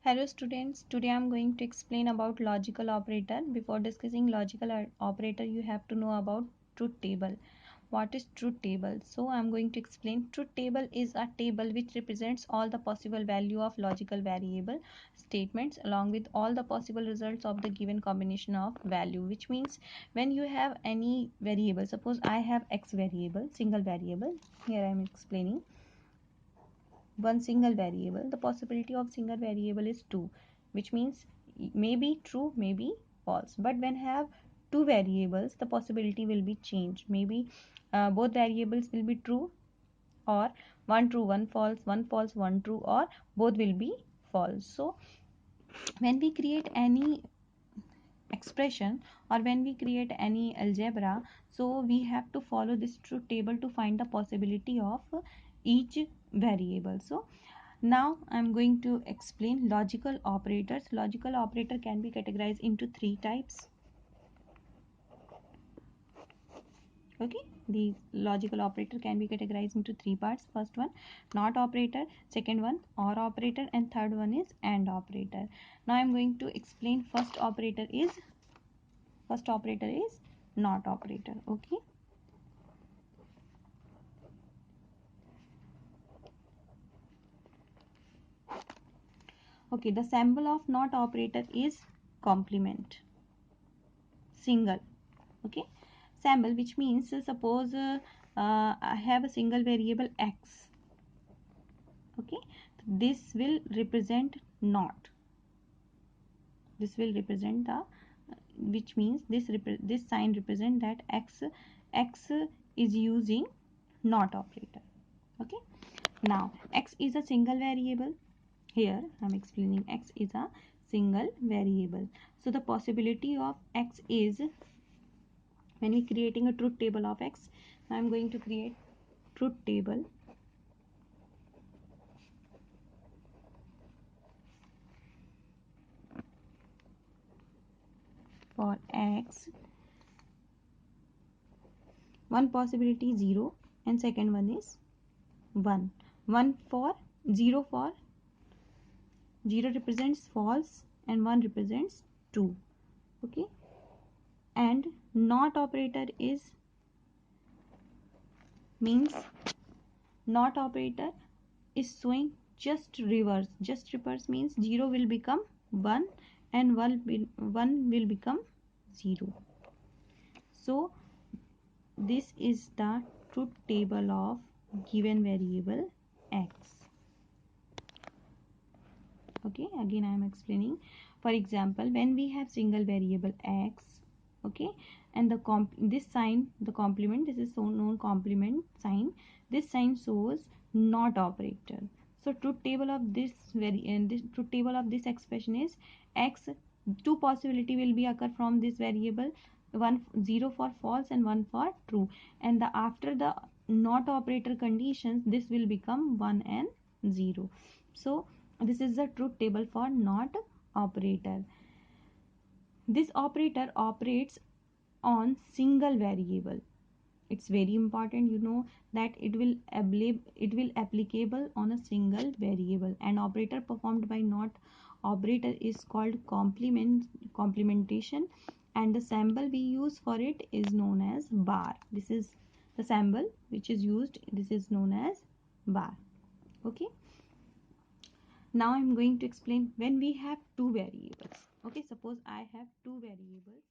Hello students, today I am going to explain about logical operator. Before discussing logical operator, you have to know about truth table. What is truth table? So I am going to explain. Truth table is a table which represents all the possible value of logical variable statements along with all the possible results of the given combination of value, which means when you have any variable, suppose I have x variable, single variable, here I am explaining one single variable, the possibility of single variable is 2, which means may be true, may be false. But when have two variables, the possibility will be changed. Maybe both variables will be true, or one true one false one true, or both will be false. So when we create any expression or when we create any algebra, so we have to follow this truth table to find the possibility of each variable. So now I'm going to explain logical operators. Logical operator can be categorized into three types. Okay, the logical operator can be categorized into three parts. First one, not operator. Second one, or operator, and third one is and operator. Now I'm going to explain first operator is not operator. Okay. Okay, the symbol of not operator is complement, single. Okay, symbol, which means suppose I have a single variable x. Okay, this will represent not. This will represent the, which means this sign represent that x is using not operator. Okay, now x is a single variable. Here I am explaining x is a single variable. So the possibility of x is, when we creating a truth table of x, I am going to create truth table for x. One possibility is 0 and second one is 1. 1 for 0 represents false and 1 represents true. Okay, and not operator is, means not operator is showing just reverse. Just reverse means 0 will become 1 and 1 will become 0. So this is the truth table of given variable x. Okay, again I am explaining. For example, when we have single variable x, okay, and the this sign, the complement, this is so known complement sign, this sign shows not operator. So truth table of this this truth table of this expression is x, two possibility will be occur from this variable, one 0 for false and 1 for true, and the after the not operator conditions, this will become 1 and 0. So this is the truth table for not operator. This operator operates on single variable. It's very important, you know, that it will applicable on a single variable. An operator performed by not operator is called complementation, and the symbol we use for it is known as bar. This is the symbol which is used, this is known as bar. Okay, now I'm going to explain when we have two variables. Okay, suppose I have two variables.